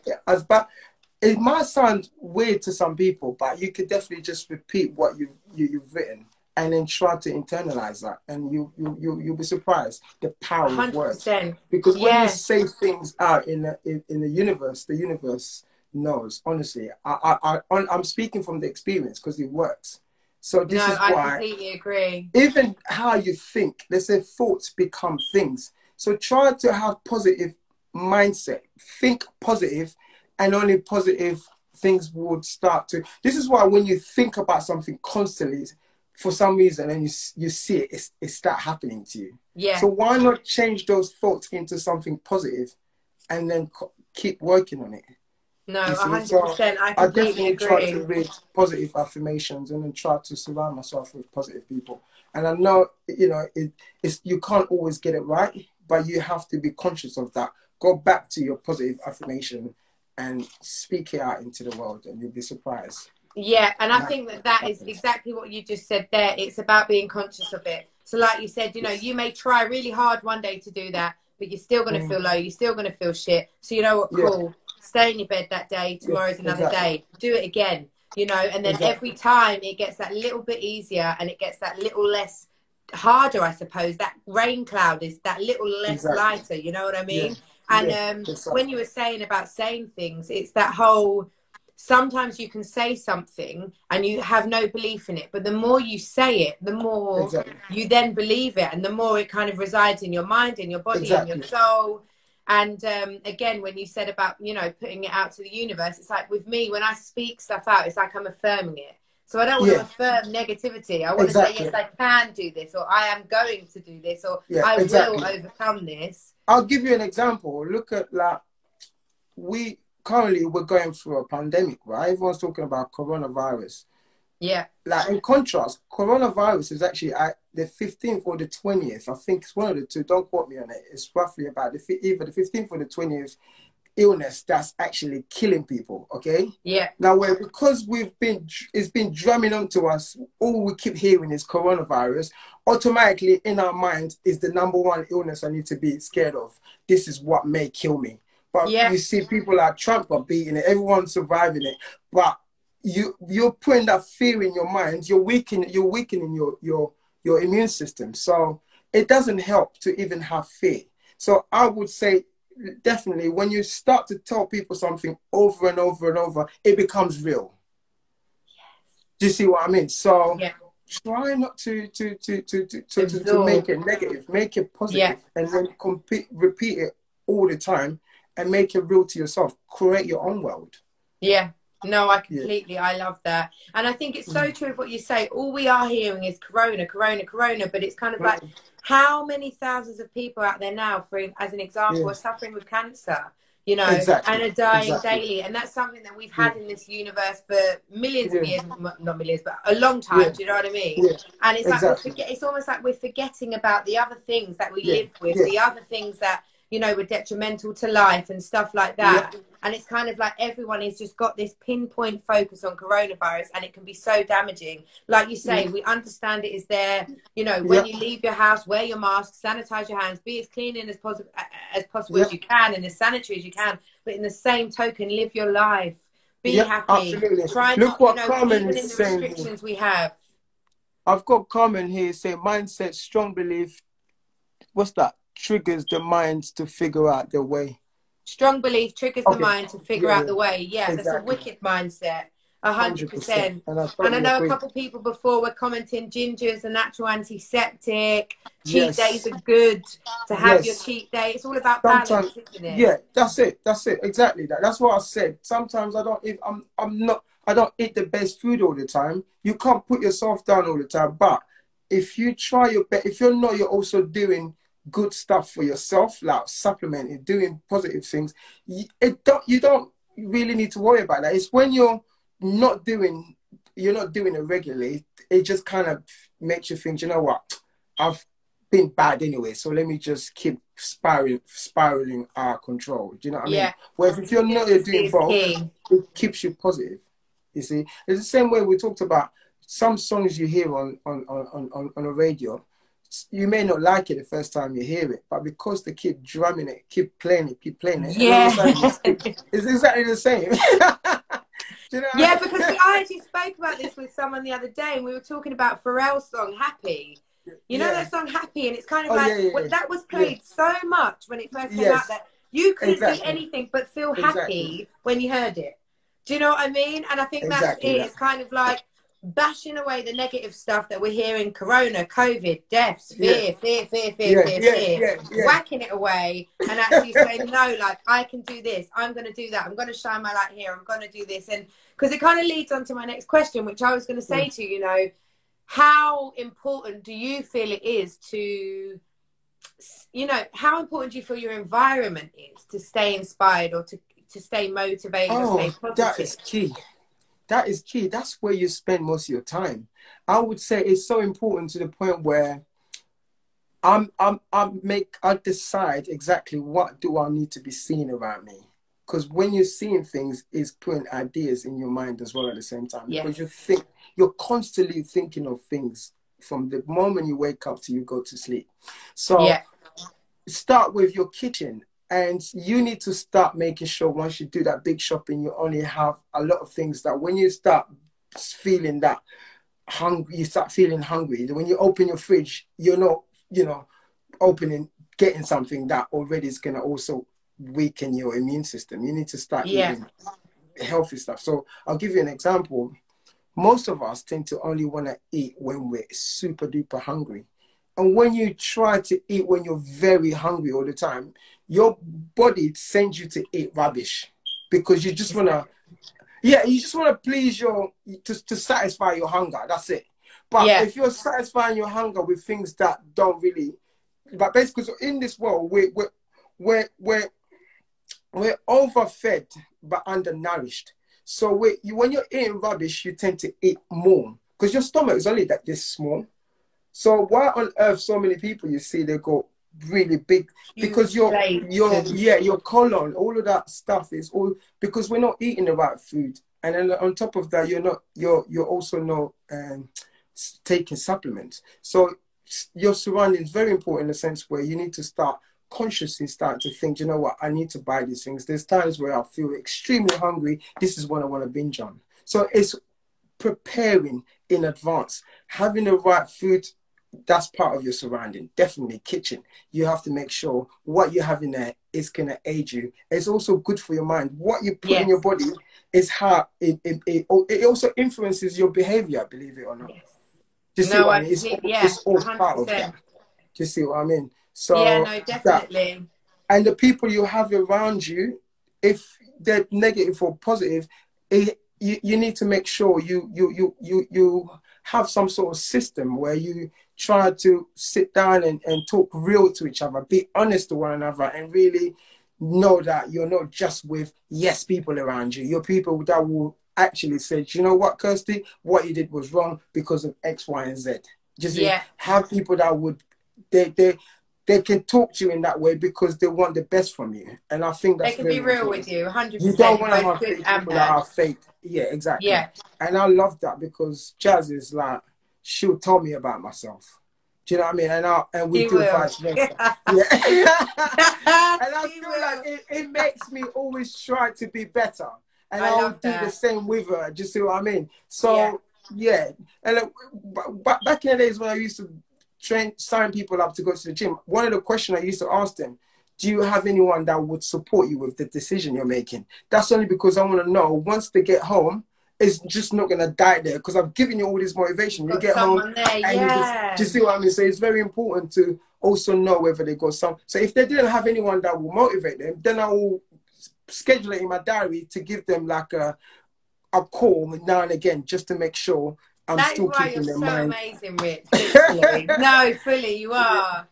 it might sound weird to some people, but you could definitely just repeat what you've written and then try to internalize that, and you'll be surprised the power of words. 100%. Because when you say things out in the universe knows. Honestly, I'm speaking from the experience because it works. So this is why I completely agree. Even how you think, they say thoughts become things. So try to have positive mindset, think positive, and only positive things would start to. This is why when you think about something constantly, for some reason, and you see it start happening to you. Yeah. So why not change those thoughts into something positive, and then keep working on it? No, 100%. I completely agree. Try to read positive affirmations and then try to surround myself with positive people. And I know, you can't always get it right, but you have to be conscious of that. Go back to your positive affirmation and speak it out into the world, and you'll be surprised. Yeah, and I think that is exactly what you just said there. It's about being conscious of it. So like you said, you may try really hard one day to do that, but you're still going to feel low. You're still going to feel shit. So you know what? Cool. Stay in your bed that day. Tomorrow's another day. Do it again, and then every time it gets that little bit easier and it gets that little less harder, I suppose. That rain cloud is that little less lighter. You know what I mean? Yeah. And when you were saying about saying things, it's that whole... Sometimes you can say something and you have no belief in it, but the more you say it, the more you then believe it, and the more it kind of resides in your mind, in your body, in your soul. And again, when you said about, putting it out to the universe, it's like with me, when I speak stuff out, it's like I'm affirming it. So I don't want to affirm negativity. I want to say, yes, I can do this, or I am going to do this, or I will overcome this. I'll give you an example. Look at currently we're going through a pandemic, right? Everyone's talking about coronavirus. Yeah. Like, in contrast, coronavirus is actually at the 15th or the 20th. I think it's one of the two. Don't quote me on it. It's roughly about either the 15th or the 20th illness that's actually killing people, okay? Yeah. Now, because it's been drumming onto us, all we keep hearing is coronavirus, automatically in our mind is the number one illness I need to be scared of. This is what may kill me. But you see people like Trump are beating it, everyone's surviving it. But you're putting that fear in your mind, you're weakening your immune system. So it doesn't help to even have fear. So I would say definitely when you start to tell people something over and over and over, it becomes real. Yes. Do you see what I mean? So try not to make it negative, make it positive, and then repeat it all the time. And make it real to yourself. Create your own world. Yeah. No, I completely, I love that. And I think it's so true of what you say. All we are hearing is corona, corona, corona. But it's kind of like, how many thousands of people out there now, as an example, are suffering with cancer, and are dying daily. And that's something that we've had in this universe for millions of years, not millions, but a long time. Do you know what I mean? Yeah. And it's like, it's almost like we're forgetting about the other things that we live with, the other things that, were detrimental to life and stuff like that. Yeah. And it's kind of like everyone has just got this pinpoint focus on coronavirus, and it can be so damaging. Like you say, we understand it is there. When you leave your house, wear your mask, sanitize your hands, be as clean as possible as you can, and as sanitary as you can. But in the same token, live your life. Be happy. Absolutely. Try Look not, what Carmen even in the restrictions we have. I've got Carmen here saying mindset, strong belief. What's that? Triggers the mind to figure out the way. Strong belief triggers the mind to figure out the way. Yeah, that's a wicked mindset. 100%. 100%. And I And I totally know a agree. couple people before were commenting ginger is a natural antiseptic. Cheat days Yes. are good to have your Yes. cheat day. It's all about Sometimes, balance, isn't it? yeah, that's it. That's it. Exactly that. That's what I said. Sometimes I don't eat, I don't eat the best food all the time. You can't put yourself down all the time. But if you try your best, if you're not, you're also doing good stuff for yourself, like supplementing, doing positive things, you don't really need to worry about that. It's when not doing, you're not doing it regularly, it just kind of makes you think, you know what, I've been bad anyway, so let me just keep spiraling out of control. Do you know what I mean? Yeah. Whereas if you're not, you're Consistency doing is both, key. it keeps you positive. You see, it's the same way we talked about some songs you hear on a radio. You may not like it the first time you hear it, but because they keep drumming it, keep playing it, and all of a Yeah. sudden it's exactly the same. Do you know Yeah, what I because mean? I actually spoke about this with someone the other day, and we were talking about Pharrell's song "Happy." You know Yeah. that song "Happy," and it's kind of Oh like yeah, yeah, that was yeah. played so much when it first came out Yes. that you couldn't do Exactly. anything but feel Exactly. happy when you heard it. Do you know what I mean? And I think that's it. Exactly that. It's kind of like bashing away the negative stuff that we're hearing: Corona, COVID, deaths, Yeah. Yeah. Yeah. fear. Yeah. Yeah. Whacking it away and actually saying, no, like, I can do this. I'm going to do that. I'm going to shine my light here. I'm going to do this. And because it kind of leads on to my next question, which I was going to say to you, you know, how important do you feel it is to, you know, how important do you feel your environment is to stay inspired or to stay motivated or stay Oh, that positive? is key. That is key. That's where you spend most of your time. I would say it's so important to the point where I decide exactly what do I need to be seeing around me. Because when you're seeing things, it's putting ideas in your mind as well at the same time. Because Yes. you're constantly thinking of things from the moment you wake up till you go to sleep. So Yeah. start with your kitchen. And you need to start making sure once you do that big shopping, you only have a lot of things that when you start feeling that hungry, you start feeling hungry. When you open your fridge, you're not, getting something that already is going to also weaken your immune system. You need to start Yeah. eating healthy stuff. So I'll give you an example. Most of us tend to only want to eat when we're super duper hungry. And when you try to eat when you're very hungry all the time, your body sends you to eat rubbish because you just want to, you just want to please to satisfy your hunger. That's it. But Yeah. if you're satisfying your hunger with things that don't really, but basically, so in this world, we're overfed but undernourished. So when you're eating rubbish, you tend to eat more because your stomach is only this small. So why on earth so many people you see they go really big? Because Huge plates and your colon, all of that stuff is all because we're not eating the right food. And then on top of that, you're also not taking supplements. So your surroundings very important in the sense where you need to start consciously start to think, you know what, I need to buy these things. There's times where I feel extremely hungry. This is what I want to binge on. So it's preparing in advance, having the right food. That's part of your surrounding. Definitely kitchen. You have to make sure what you have in there is going to aid you. It's also good for your mind. What you put in your yes. body is how it also influences your behavior, believe it or not. Yes. Do you see No, what I I mean? completely, yeah, It's all part of that. 100%. Do you see what I mean? Yeah, So no, that, definitely. and the people you have around you, if they're negative or positive, you need to make sure you have some sort of system where you try to sit down and talk real to each other, be honest to one another, and really know that you're not just with yes people around you. You're people that will actually say, you know what, Kirsty, what you did was wrong because of X, Y, and Z. Just Yeah. have people that would they can talk to you in that way because they want the best from you. And I think They that's can be very real with important. you, You don't 100%, want to both have good and people that bad. are fake. Yeah, exactly. Yeah. And I love that because Jazz is like, she'll tell me about myself. Do you know what I mean? And we He do will. vice versa. Yeah. And I He feel will. like it makes me always try to be better. And I I'll love do the that. same with her. Do you see what I mean? Yeah. So, yeah. And back in the days when I used to sign people up to go to the gym, one of the questions I used to ask them, do you have anyone that would support you with the decision you're making? That's only because I want to know once they get home it's just not gonna die there because I've given you all this motivation. You get home there, and you just see what I mean. So it's very important to also know whether they got some. So if they didn't have anyone that will motivate them, then I will schedule it in my diary to give them like a call now and again just to make sure I'm still keeping their mind. That is why you're so amazing, Rich. Literally. No, fully, you are.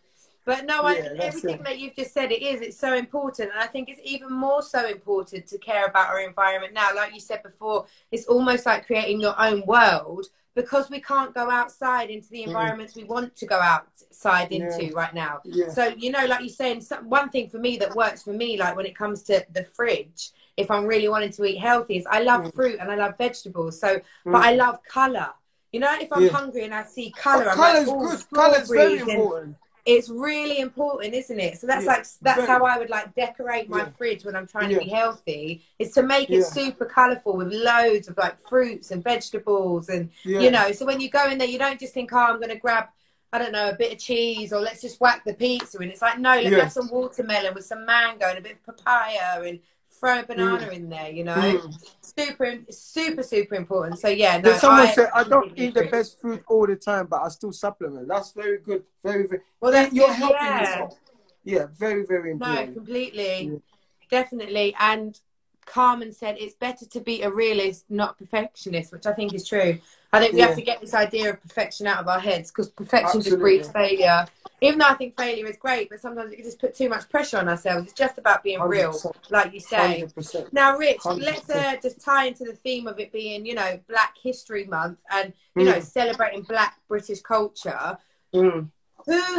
But no, everything that you've just said, it's so important. And I think it's even more so important to care about our environment now. Like you said before, it's almost like creating your own world because we can't go outside into the environments we want to go outside into right now. So, you know, like you're saying, one thing for me that works for me, like when it comes to the fridge, if I'm really wanting to eat healthy, is I love fruit and I love vegetables. So, but I love colour. You know, if I'm hungry and I see colour, I'm like, good. Colour's very important. It's really important, isn't it? So that's how I would like decorate my fridge when I'm trying to be healthy, is to make it super colourful with loads of like fruits and vegetables and you know, so when you go in there you don't just think, oh, I'm gonna grab, I don't know, a bit of cheese or let's just whack the pizza in. It's like, no, let's have some watermelon with some mango and a bit of papaya and throw a banana in there, you know. Super important. So yeah, no, someone said I don't eat the best food all the time, but I still supplement. That's very good. Very well, that's you're helping yourself. Yeah, very important. No, completely, definitely. And Carmen said it's better to be a realist, not a perfectionist, which I think is true. I think we have to get this idea of perfection out of our heads because perfection just breeds failure. Even though I think failure is great, but sometimes we can just put too much pressure on ourselves. It's just about being 100%. Real, like you say. 100%. Now, Rich, 100%. Let's just tie into the theme of it being, you know, Black History Month and, you know, celebrating Black British culture. Who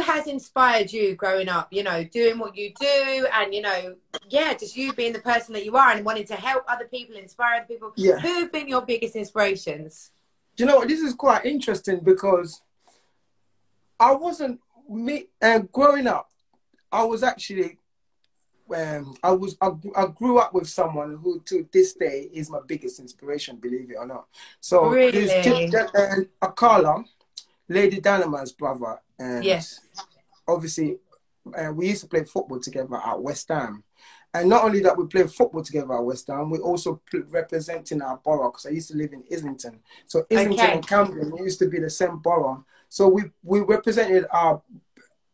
has inspired you growing up, you know, doing what you do and, you know, just you being the person that you are and wanting to help other people, inspire other people? Who have been your biggest inspirations? Do you know what? This is quite interesting because I wasn't growing up. I was actually I grew up with someone who to this day is my biggest inspiration, believe it or not. So really? Akala, Lady Dynamite's brother, and obviously we used to play football together at West Ham. And not only that, we played football together at West Ham, we also representing our borough, because I used to live in Islington. So Islington and Camden used to be the same borough. So we represented our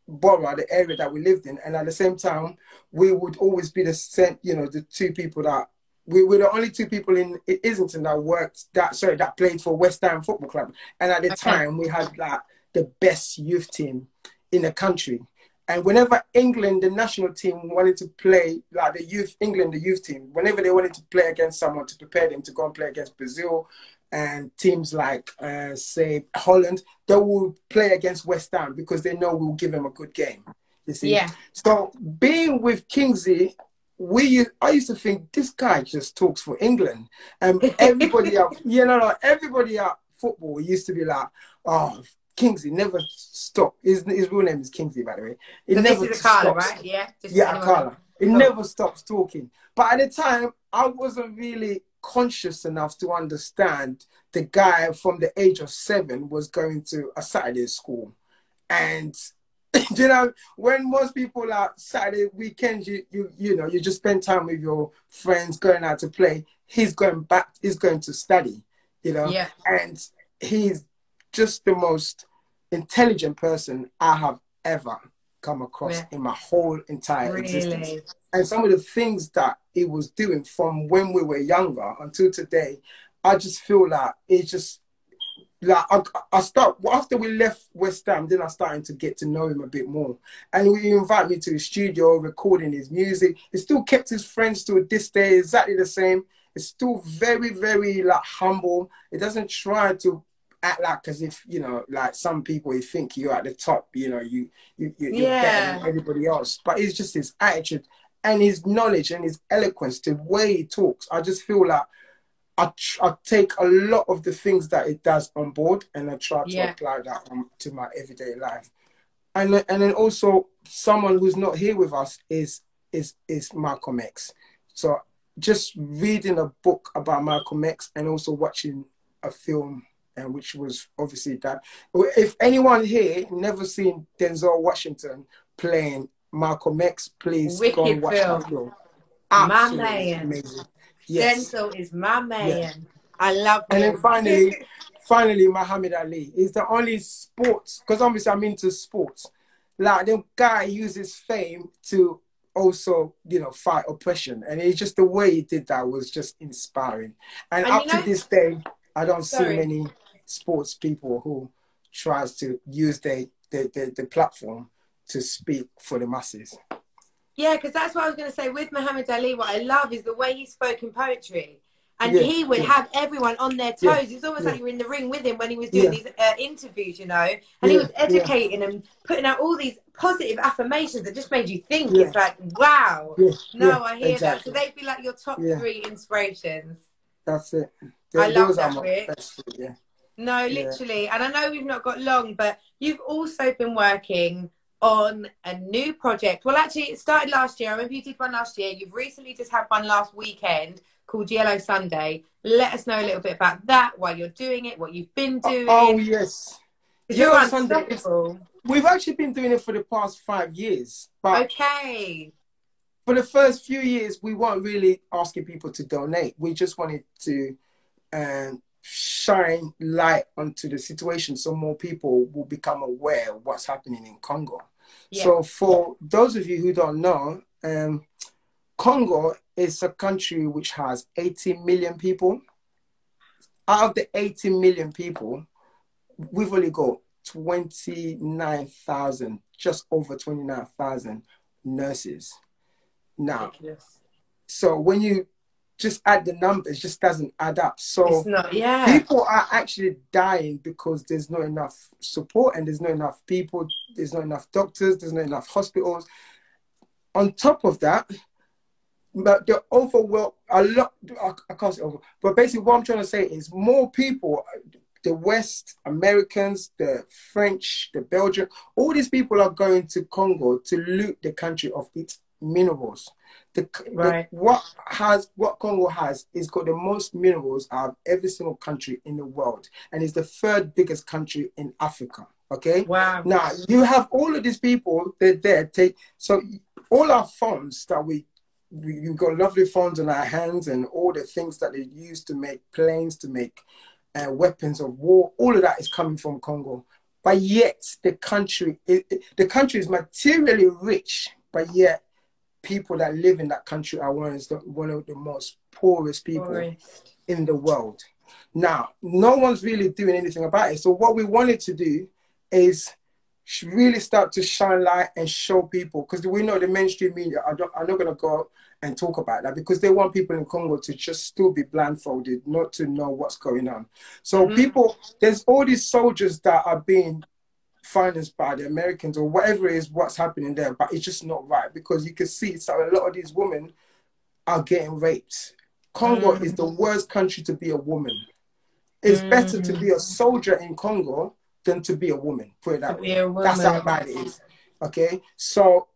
borough, the area that we lived in. And at the same time, we would always be the same, you know, the two people that, we were the only two people in Islington that played for West Ham Football Club. And at the time, we had like the best youth team in the country. And whenever England, the national team, wanted to play, like the youth team, whenever they wanted to play against someone to prepare them to go and play against Brazil and teams like, say, Holland, they will play against West Ham because they know we'll give them a good game. You see? Yeah. So being with Kingsley, I used to think this guy just talks for England. And everybody everybody at football used to be like, oh, Kingsley never stopped. His real name is Kingsley, by the way. This is Akala, right? Yeah. Akala. He never stops talking. But at the time, I wasn't really conscious enough to understand the guy from the age of 7 was going to a Saturday school. And, you know, when most people are Saturday weekends, you know, you just spend time with your friends going out to play. He's going to study, you know. Yeah. And he's just the most intelligent person I have ever come across in my whole entire existence. And some of the things that he was doing from when we were younger until today, I just feel like it's just like after we left West Ham, then I started to get to know him a bit more. And he invited me to his studio, recording his music. He still kept his friends to this day exactly the same. It's still very, very like humble. It doesn't try to act like as if, you know, like some people, you think you're at the top, you know, you're better than everybody else. But it's just his attitude and his knowledge and his eloquence, the way he talks. I just feel like I take a lot of the things that it does on board and I try to apply that to my everyday life. And then also someone who's not here with us is Malcolm X. So just reading a book about Malcolm X and also watching a film, which was obviously that. If anyone here never seen Denzel Washington playing Malcolm X, please go and watch that film. My man. Amazing. Yes. Denzel is my man. Yeah. I love And then him. finally, Muhammad Ali is the only sports, because obviously I'm into sports. Like, the guy uses fame to also, you know, fight oppression. And it's just the way he did that was just inspiring. And And up you to know, this day, I don't see sorry. many sports people who tries to use the platform to speak for the masses. Yeah, because that's what I was going to say with Muhammad Ali. What I love is the way he spoke in poetry. And Yeah, he would yeah, have everyone on their yeah, toes. It's almost yeah, like you were in the ring with him when he was doing yeah, these interviews, you know. And he yeah, was yeah, educating and putting out all these positive affirmations that just made you think. yeah, It's like, wow. yeah, yeah, No, I hear that. So exactly. they'd be like your top Yeah, three inspirations. that's it. I love Those are that, my Rich. best three, yeah. No, Yeah. literally. And I know we've not got long, but you've also been working on a new project. Well, actually, it started last year. I remember you did one last year. You've recently just had one last weekend called Yellow Sunday. Let us know a little bit about that, why you're doing it, what you've been Oh, doing. yes. Because you're Yellow Sunday. unstoppable. We've actually been doing it for the past 5 years, but Okay. for the first few years, we weren't really asking people to donate. We just wanted to shine light onto the situation so more people will become aware of what's happening in Congo. Yeah. So for those of you who don't know, Congo is a country which has 80 million people. Out of the 80 million people, we've only got 29,000, just over 29,000 nurses. Now, Ridiculous. so when you just add the numbers, it just doesn't add up. It's So not, yeah. people are actually dying because there's not enough support and there's not enough people, there's not enough doctors, there's not enough hospitals. On top of that, but the overwhelm, a lot, I can't say over, but basically what I'm trying to say is more people, the West, Americans, the French, the Belgian, all these people are going to Congo to loot the country of its minerals. Right. What Congo has is got the most minerals out of every single country in the world, and it's the third biggest country in Africa. Okay. Wow. Now you have all of these people. They're there. So all our phones that we've got lovely phones in our hands, and all the things that they use to make planes, to make weapons of war. All of that is coming from Congo. But yet the country is materially rich, but yet people that live in that country are one of the most poorest people in the world. Now, no one's really doing anything about it. So what we wanted to do is really start to shine light and show people, because we know the mainstream media are not going to go and talk about that, because they want people in Congo to just still be blindfolded, not to know what's going on. So there's all these soldiers that are being financed by the Americans or whatever it is, what's happening there, but it's just not right, because you can see so a lot of these women are getting raped. Congo is the worst country to be a woman. It's better to be a soldier in Congo than to be a woman, put it that way. That's how bad it is. Okay, so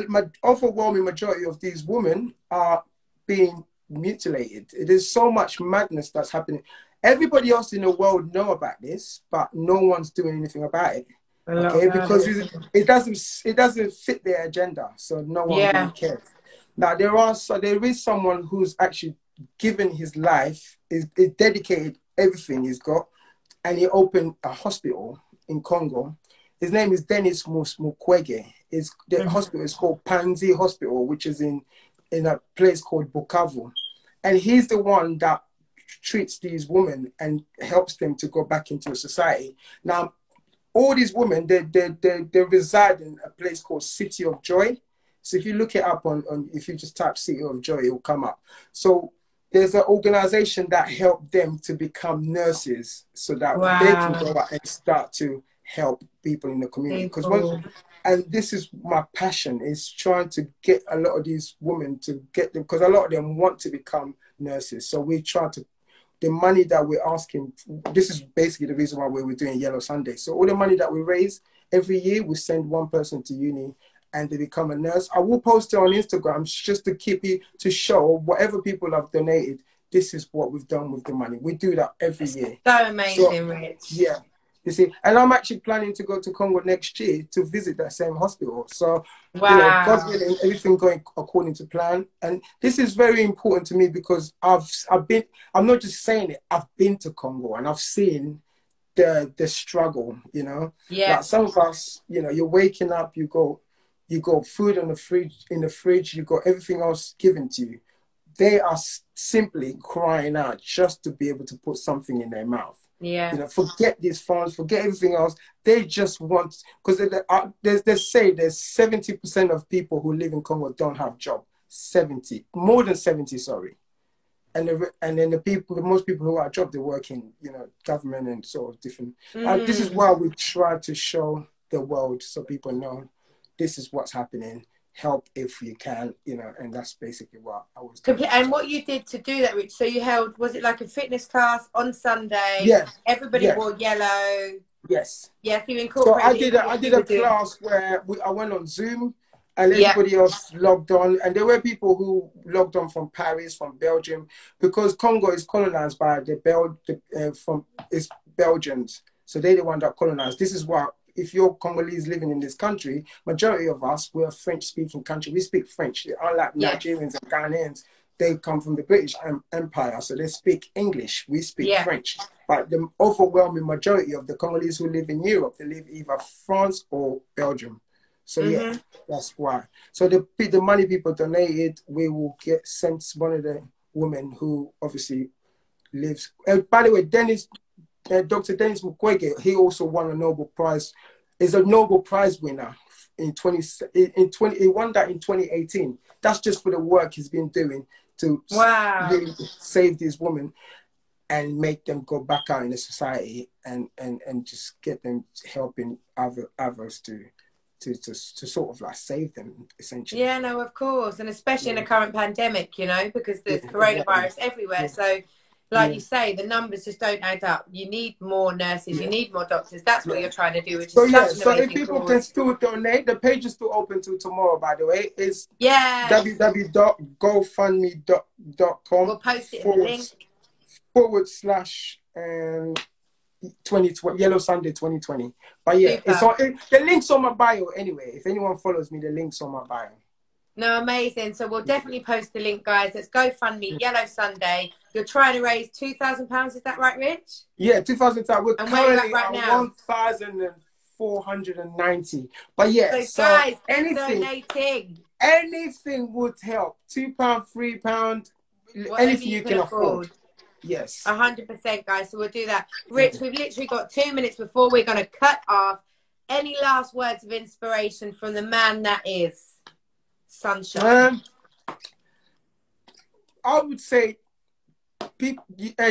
my overwhelming majority of these women are being mutilated. There's so much madness that's happening. Everybody else in the world know about this, but no one's doing anything about it. Okay, because it doesn't fit their agenda, so no one really cares. Now there is someone who's actually given his life, is dedicated everything he's got, and he opened a hospital in Congo. His name is Denis Mukwege. The hospital is called Panzi Hospital, which is in a place called Bukavu, and he's the one that treats these women and helps them to go back into society. Now, all these women, they reside in a place called City of Joy. So if you look it up if you just type City of Joy, it will come up. So there's an organization that helped them to become nurses so that they can go out and start to help people in the community. And this is my passion, is trying to get a lot of these women to get them, because a lot of them want to become nurses. So we try to, the money that we're asking, this is basically the reason why we're doing Yellow Sunday. So all the money that we raise every year, we send one person to uni and they become a nurse. I will post it on Instagram just to to show whatever people have donated, this is what we've done with the money. We do that every year. So amazing, Rich. Yeah. You see, and I'm actually planning to go to Congo next year to visit that same hospital. So, Wow. God willing, everything going according to plan. And this is very important to me because I'm not just saying it, I've been to Congo and I've seen the struggle, Yeah. Like some of us, you're waking up, you got food in the fridge, you got everything else given to you. They are simply crying out just to be able to put something in their mouth. Yeah. Forget these phones, forget everything else. They just want, because they say there's 70% of people who live in Congo don't have job. More than 70, sorry. And then most people who are job, they work in, government and sort of different. This is why we try to show the world so people know this is what's happening. Help if you can, and that's basically what I was doing. And what you did to do that, Rich, so you held, was it like a fitness class on Sunday? Yeah. Everybody wore yellow. Yes. Yeah, so you incorporated. So I did a class where I went on Zoom and everybody else logged on. And there were people who logged on from Paris, from Belgium, because Congo is colonized by it's Belgians. So they're the one that colonized. This is what, if you're Congolese living in this country, majority of us, we're a French-speaking country. We speak French. Unlike Nigerians and Ghanaians, they come from the British Empire, so they speak English. We speak French. But the overwhelming majority of the Congolese who live in Europe, they live either France or Belgium. So that's why. So the money people donated, we will get sent one of the women who obviously lives. By the way, Dr. Dennis Mukwege, he also won a Nobel Prize. Is a Nobel Prize winner he won that in 2018. That's just for the work he's been doing to really save these women and make them go back out in the society and just get them helping others to sort of like save them, essentially. Yeah, no, of course. And especially in the current pandemic, because there's coronavirus everywhere. So like you say, the numbers just don't add up. You need more nurses, you need more doctors. That's what you're trying to do, which is such an amazing so if people can still donate, the page is still open till tomorrow, by the way. It's www.gofundme.com. We'll post it in the link. / 2020 Yellow Sunday 2020. But yeah, the link's on my bio anyway. If anyone follows me, the link's on my bio. No, amazing. So we'll definitely post the link, guys. Let's GoFundMe Yellow Sunday. You're trying to raise £2,000, is that right, Rich? Yeah, 2,000. We're currently at 1,490. But yeah, so guys, donating. Anything would help. £2, £3, anything you can afford. Yes. 100%, guys. So we'll do that. Rich, we've literally got 2 minutes before we're going to cut off. Any last words of inspiration from the man that is Sunshine? I would say, people,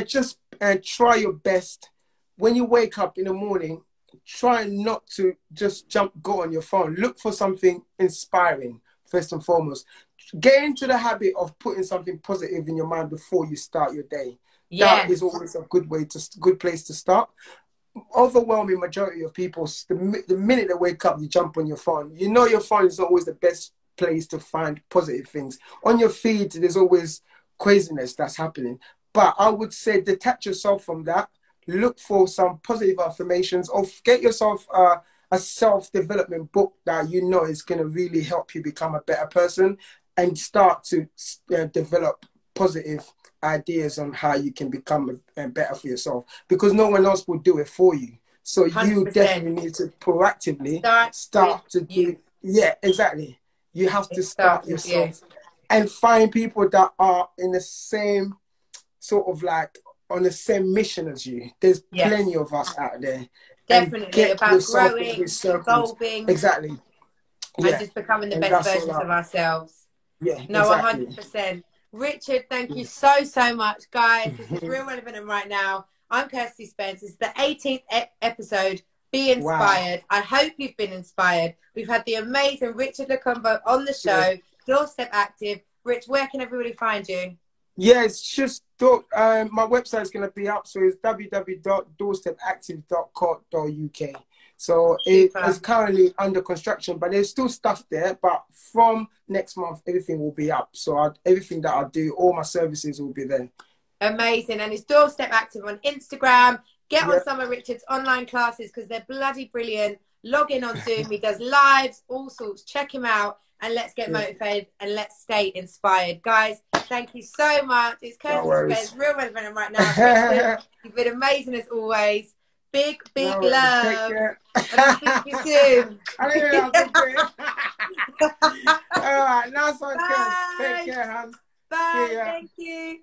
just try your best. When you wake up in the morning, try not to just go on your phone. Look for something inspiring, first and foremost. Get into the habit of putting something positive in your mind before you start your day. That is always a good place to start. Overwhelming majority of people, the minute they wake up, you jump on your phone. Your phone is always the best place to find positive things. On your feed, there's always craziness that's happening. But I would say detach yourself from that. Look for some positive affirmations, or get yourself a self-development book that is going to really help you become a better person, and start to develop positive ideas on how you can become better for yourself, because no one else will do it for you. So 100%. You definitely need to proactively start to do. Yeah, exactly. You have to start yourself and find people that are in the same sort of like on the same mission as you. There's plenty of us out there. Definitely about growing, evolving. Exactly. And just becoming the best versions of ourselves. Yeah, no, exactly. 100%. Richard, thank you so much, guys. This is real relevant right now. I'm Kirsty Spence. It's the 18th episode. Be inspired. Wow. I hope you've been inspired. We've had the amazing Richard Lukombo on the show. Doorstep Active. Rich, where can everybody find you? Yeah, it's just my website's going to be up, so it's www.doorstepactive.co.uk. So it's currently under construction, but there's still stuff there. But from next month, everything will be up. So everything that I do, all my services will be there. Amazing. And it's Doorstep Active on Instagram, Get on some of Richard's online classes because they're bloody brilliant. Log in on Zoom. He does lives, all sorts. Check him out and let's get motivated and let's stay inspired. Guys, thank you so much. It's Kirsty Spence, real relevant right now. Richard, you've been amazing as always. Big love. Take care. And I'll speak to you soon. All right, nice one, Kirs. Take care, hon. Bye. Thank you.